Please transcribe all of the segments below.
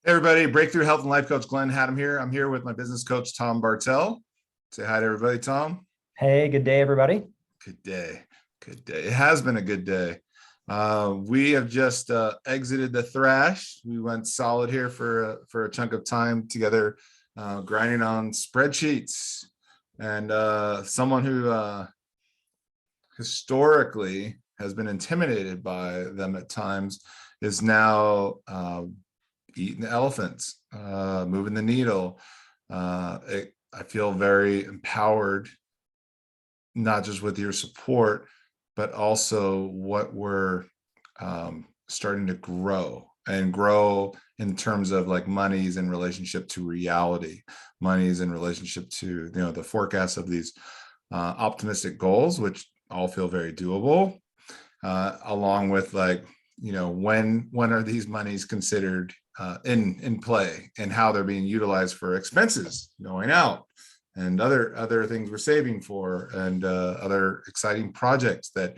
Hey everybody, Breakthrough Health and Life Coach Glenn Hattem here. I'm here with my business coach, Tom Bartel. Say hi to everybody, Tom. Hey, good day, everybody. Good day. Good day. It has been a good day. We have just exited the thrash. We went solid here for a chunk of time together, grinding on spreadsheets. And someone who historically has been intimidated by them at times is now eating the elephants, moving the needle. I feel very empowered, not just with your support, but also what we're starting to grow in terms of like monies in relationship to reality, monies in relationship to, the forecast of these optimistic goals, which all feel very doable, along with like, when are these monies considered in play and how they're being utilized for expenses going out and other things we're saving for and other exciting projects that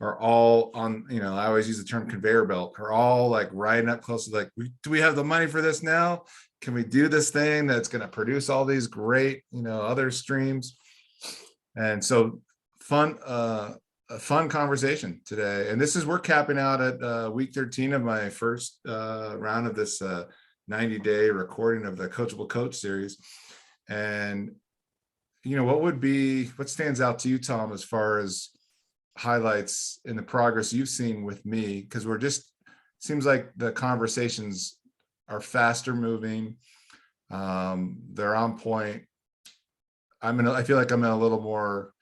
are all on, I always use the term conveyor belt, are all like riding up close to like, do we have the money for this now? Can we do this thing that's going to produce all these great, other streams? And so a fun conversation today. And we're capping out at week 13 of my first round of this 90-day recording of the Coachable Coach series. And, what stands out to you, Tom, as far as highlights in the progress you've seen with me? Because seems like the conversations are faster moving. They're on point. I feel like I'm in a little more,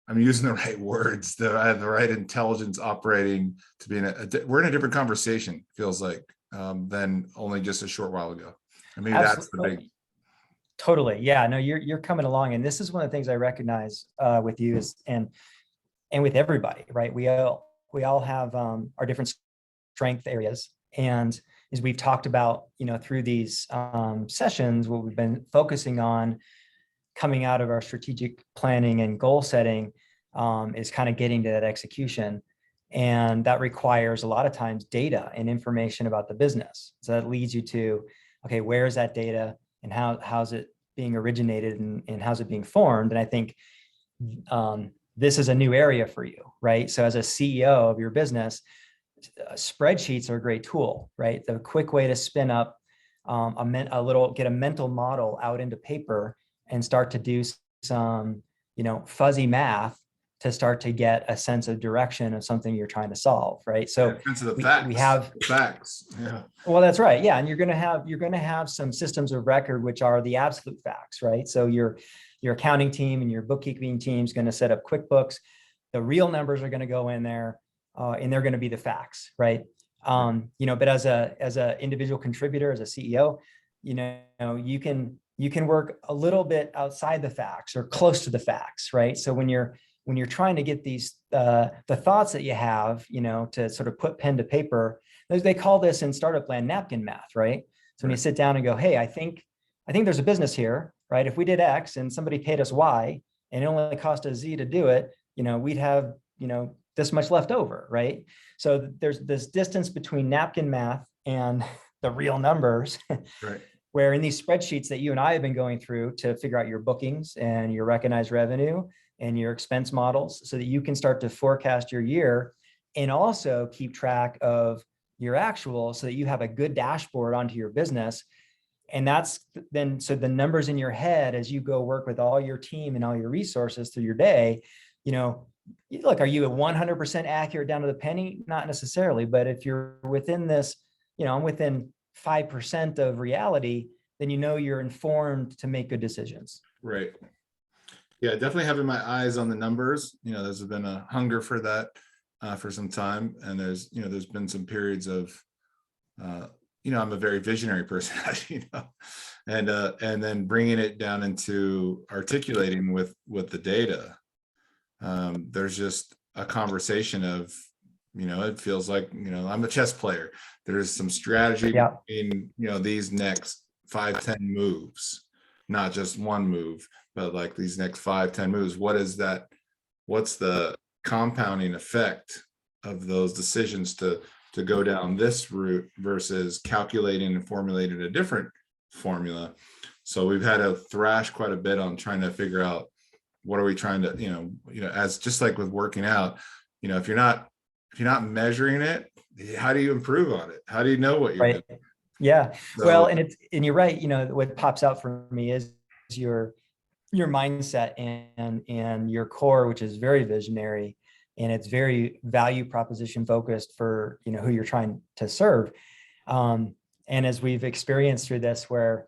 I'm using the right words, that I have the right intelligence operating to be we're in a different conversation, feels like, than only just a short while ago. And maybe that's the big. Totally. Yeah, no, you're coming along. And this is one of the things I recognize with you and with everybody, right? We all have our different strength areas. And as we've talked about, through these sessions, what we've been focusing on coming out of our strategic planning and goal setting is kind of getting to that execution. And that requires a lot of times data and information about the business. So that leads you to, okay, where is that data and how's it being originated and how's it being formed? And I think this is a new area for you, right? So as a CEO of your business, spreadsheets are a great tool, right? The quick way to spin up get a mental model out into paper and start to do some, fuzzy math to start to get a sense of direction of something you're trying to solve, right? So we have facts. Yeah. Well, that's right. Yeah, and you're going to have some systems of record which are the absolute facts, right? So your accounting team and your bookkeeping team is going to set up QuickBooks. The real numbers are going to go in there, and they're going to be the facts, right? But as a individual contributor, as a CEO, you can work a little bit outside the facts or close to the facts, right? So when you're trying to get these the thoughts that you have, to sort of put pen to paper, they call this in startup land napkin math, right? So when you sit down and go, hey, I think there's a business here, right? If we did X and somebody paid us Y and it only cost us Z to do it, we'd have, this much left over, right? So there's this distance between napkin math and the real numbers. Right. Where in these spreadsheets that you and I have been going through to figure out your bookings and your recognized revenue and your expense models so that you can start to forecast your year and also keep track of your actual so that you have a good dashboard onto your business. And that's then, so the numbers in your head as you go work with all your team and all your resources through your day, look, are you at 100% accurate down to the penny? Not necessarily, but if you're within this, I'm within 5% of reality, then you're informed to make good decisions. Right. Yeah, definitely having my eyes on the numbers. There's been a hunger for that for some time, and there's been some periods of, I'm a very visionary person, and then bringing it down into articulating with the data. There's just a conversation of, it feels like, I'm a chess player. There's some strategy in, these next 5-10 moves, not just one move, but like these next 5-10 moves. What's the compounding effect of those decisions to to go down this route versus calculating and formulating a different formula. So we've had to thrash quite a bit on trying to figure out what are we trying to, as just like with working out, if you're not measuring it, how do you improve on it? How do you know what you're Right. doing? Yeah. Well, So and you're right. What pops out for me is your mindset and your core, which is very visionary, and it's very value proposition focused for, who you're trying to serve. And as we've experienced through this, where,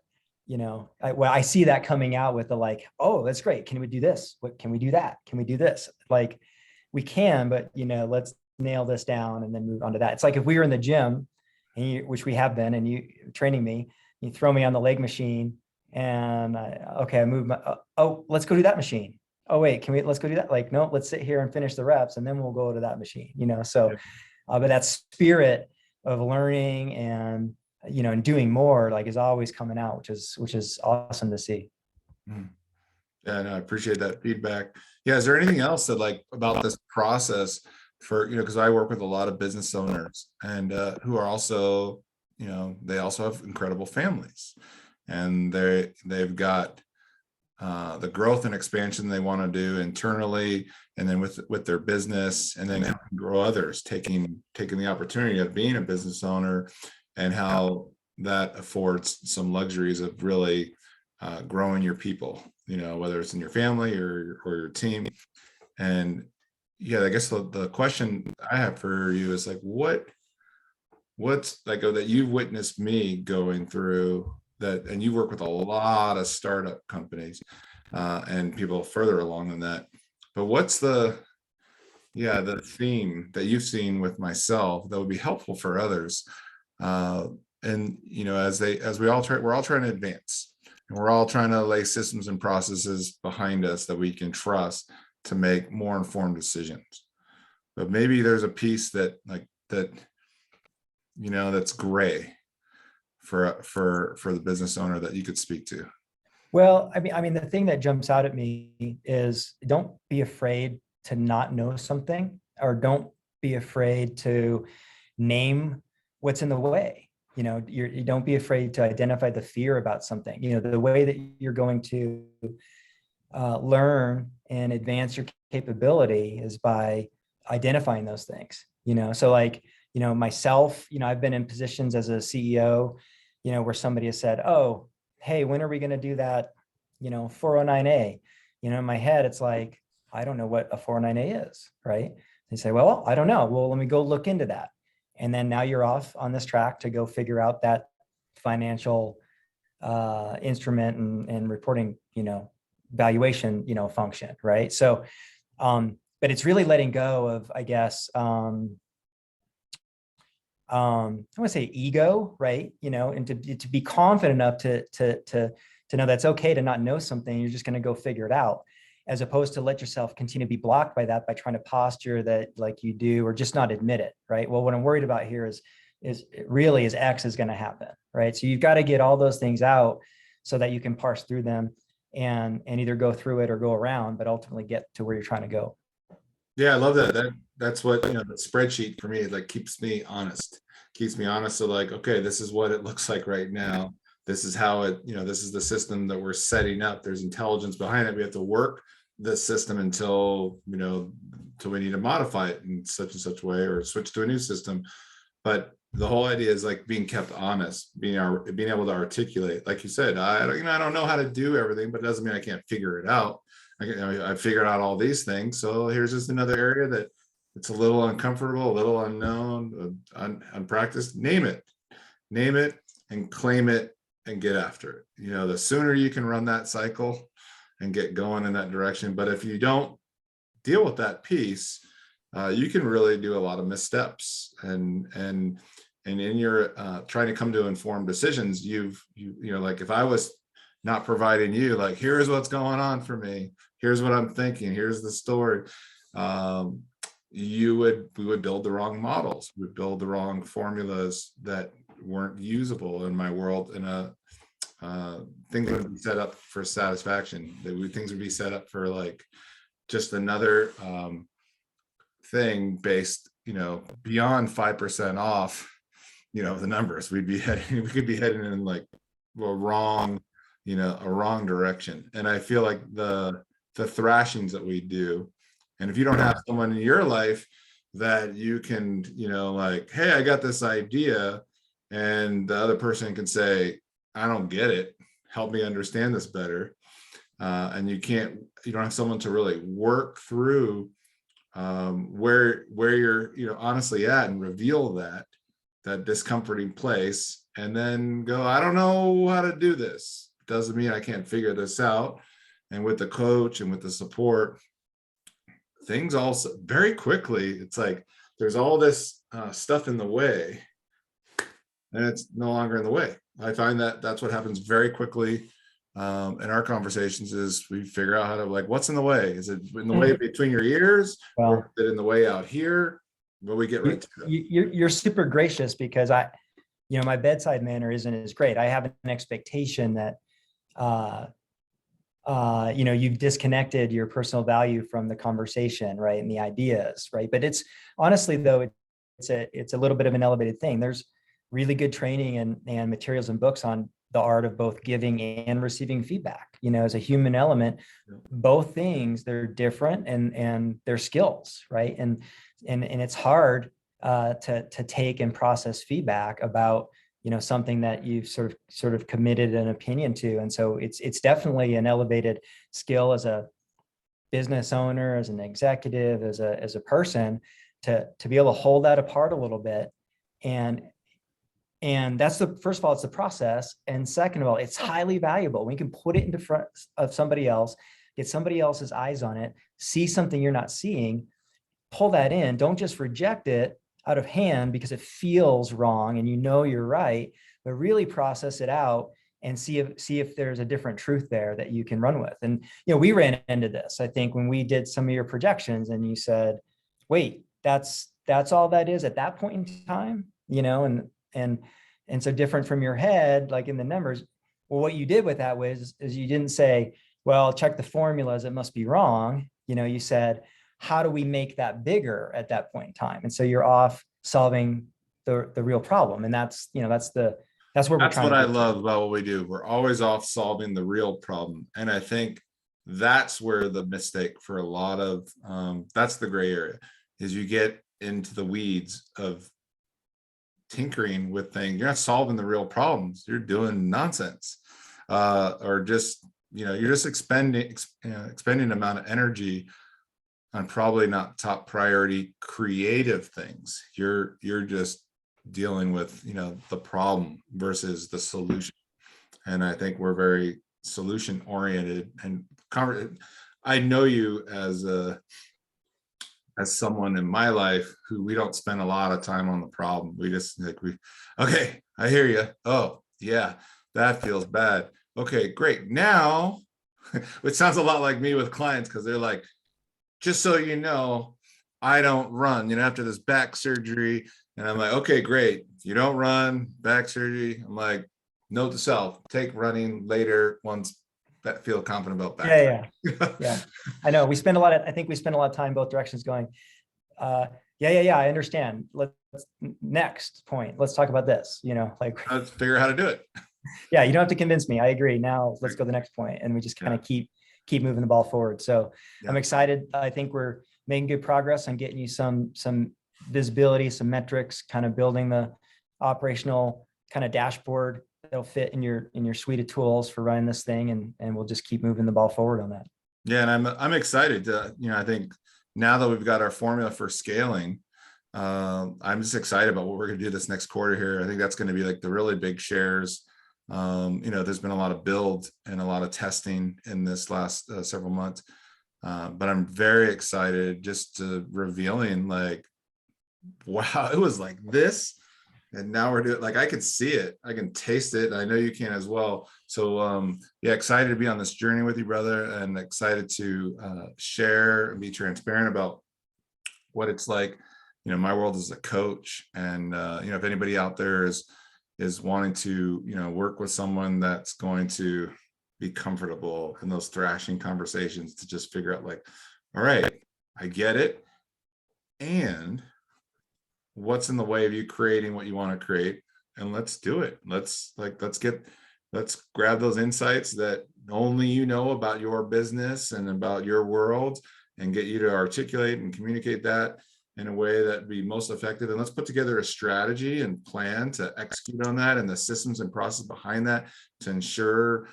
I see that coming out with the like, oh, that's great. Can we do this? What can we do that? Can we do this? Like we can, but let's nail this down and then move on to that. It's like if we were in the gym, which we have been, and you training me, you throw me on the leg machine and I move let's go do that machine. Oh, wait, let's go do that. Like, no, let's sit here and finish the reps and then we'll go to that machine, so, but that spirit of learning and, and doing more, like, is always coming out, which is awesome to see. Yeah, no, I appreciate that feedback. Yeah. Is there anything else that like about this process for, because I work with a lot of business owners and who are also, they also have incredible families, and they've got the growth and expansion they want to do internally, and then with their business, and then helping grow others, taking the opportunity of being a business owner, and how that affords some luxuries of really growing your people, whether it's in your family or your team. And yeah, I guess the question I have for you is like, what's like that you've witnessed me going through that, and you work with a lot of startup companies and people further along than that, but what's the theme that you've seen with myself that would be helpful for others? And we're all trying to advance, and we're all trying to lay systems and processes behind us that we can trust to make more informed decisions. But maybe there's a piece that that's gray for the business owner that you could speak to. Well, I mean, the thing that jumps out at me is don't be afraid to not know something, or don't be afraid to name what's in the way. You don't be afraid to identify the fear about something. The way that you're going to learn and advance your capability is by identifying those things. So like, myself, I've been in positions as a CEO, where somebody has said, oh, hey, when are we going to do that, 409A? In my head, it's like, I don't know what a 409A is, right? They say, well, I don't know. Well, let me go look into that. And then now you're off on this track to go figure out that financial instrument and reporting, valuation, function, right? So, but it's really letting go of, I guess, I want to say ego, right? And to be confident enough to know that's okay to not know something. You're just going to go figure it out, as opposed to let yourself continue to be blocked by that by trying to posture that like you do, or just not admit it, right? Well, what I'm worried about here is X is going to happen, right? So you've got to get all those things out so that you can parse through them and either go through it or go around, but ultimately get to where you're trying to go. Yeah, I love that. That's what, the spreadsheet for me, it like keeps me honest. So like, okay, this is what it looks like right now. This is how this is the system that we're setting up. There's intelligence behind it. We have to work the system until we need to modify it in such and such way, or switch to a new system. But the whole idea is like being kept honest, being able to articulate, like you said, I don't know how to do everything, but it doesn't mean I can't figure it out. I figured out all these things. So here's just another area that it's a little uncomfortable, a little unknown, unpracticed. Name it and claim it and get after it. The sooner you can run that cycle and get going in that direction. But if you don't deal with that piece, you can really do a lot of missteps. And in your trying to come to informed decisions, like if I was not providing you, like, here's what's going on for me, here's what I'm thinking, here's the story, we would build the wrong models, we would build the wrong formulas that weren't usable in my world. Things would be set up for satisfaction. Things would be set up for like just another thing based beyond 5% off, the numbers, we could be heading in like a wrong direction. And I feel like the thrashings that we do, and if you don't have someone in your life that you can, like, hey, I got this idea, and the other person can say, I don't get it, help me understand this better. And you don't have someone to really work through where you're honestly at, and reveal that discomforting place, and then go, I don't know how to do this, doesn't mean I can't figure this out. And with the coach and with the support, things also very quickly, it's like there's all this stuff in the way, and it's no longer in the way. I find that that's what happens very quickly in our conversations, is we figure out how to, like, what's in the way? Is it in the way between your ears, Well, or is it in the way out here? Well, we get right to it. You're super gracious, because my bedside manner isn't as great. I have an expectation that, you've disconnected your personal value from the conversation, right? And the ideas, right? But it's honestly, though, it's a little bit of an elevated thing. There's really good training and materials and books on the art of both giving and receiving feedback, as a human element. Both things, they're different, and they're skills, right? And it's hard to take and process feedback about something that you've sort of committed an opinion to. And so it's definitely an elevated skill as a business owner, as an executive, as a person, to be able to hold that apart a little bit. And that's first of all, it's the process. And second of all, it's highly valuable. We can put it into front of somebody else, get somebody else's eyes on it, see something you're not seeing, pull that in. Don't just reject it out of hand because it feels wrong and you're right, but really process it out and see if there's a different truth there that you can run with. And we ran into this, I think, when we did some of your projections, and you said, wait, that's all that is at that point in time, and so different from your head, like in the numbers. Well, what you did with that is you didn't say, well, check the formulas, it must be wrong. You said, how do we make that bigger at that point in time? And so you're off solving the real problem. And that's where we're trying. That's what I love about what we do. We're always off solving the real problem. And I think that's where the mistake for a lot of, that's the gray area, is you get into the weeds of tinkering with things. You're not solving the real problems. You're doing nonsense, or just, you're just expending an amount of energy on probably not top priority creative things. You're just dealing with, the problem versus the solution. And I think we're very solution oriented. And I know you as someone in my life who, we don't spend a lot of time on the problem. We just okay, I hear you. Oh yeah, that feels bad. Okay, great. Now, which sounds a lot like me with clients, because they're like, just so you know, I don't run, after this back surgery. And I'm like, okay, great. You don't run, back surgery. I'm like, note to self, take running later once that feel confident about back. Yeah. I know I think we spend a lot of time both directions going, yeah, I understand. Let's next point. Let's talk about this, like, let's figure out how to do it. Yeah. You don't have to convince me. I agree. Now let's go to the next point. And we just kind of keep moving the ball forward. So I'm excited. I think we're making good progress on getting you some visibility, some metrics, kind of building the operational kind of dashboard that'll fit in your suite of tools for running this thing. And we'll just keep moving the ball forward on that. Yeah. And I'm excited to, I think now that we've got our formula for scaling, I'm just excited about what we're going to do this next quarter here. I think that's going to be like the really big shares. There's been a lot of build and a lot of testing in this last several months. But I'm very excited just to revealing, like, wow, it was like this. And now we're doing, like, I can see it, I can taste it. And I know you can as well. So yeah, excited to be on this journey with you, brother, and excited to share and be transparent about what it's like, my world as a coach. And if anybody out there is wanting to, work with someone that's going to be comfortable in those thrashing conversations, to just figure out, like, all right, I get it. And what's in the way of you creating what you want to create, and let's do it. Let's grab those insights that only you know about your business and about your world, and get you to articulate and communicate that in a way that be most effective. And let's put together a strategy and plan to execute on that, and the systems and process behind that to ensure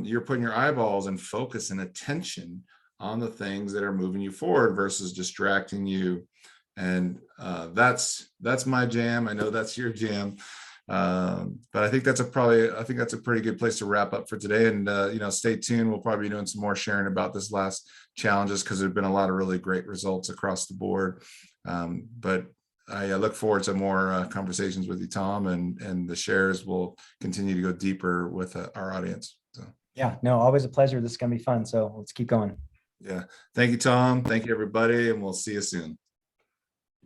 you're putting your eyeballs and focus and attention on the things that are moving you forward versus distracting you. And that's my jam. I know that's your jam. But I think that's a pretty good place to wrap up for today. And stay tuned. We'll probably be doing some more sharing about this last challenges, because there've been a lot of really great results across the board. But I look forward to more conversations with you, Tom, and the shares will continue to go deeper with our audience. So Yeah, no, always a pleasure. This is going to be fun. So let's keep going. yeah, thank you, Tom. Thank you, everybody, and we'll see you soon.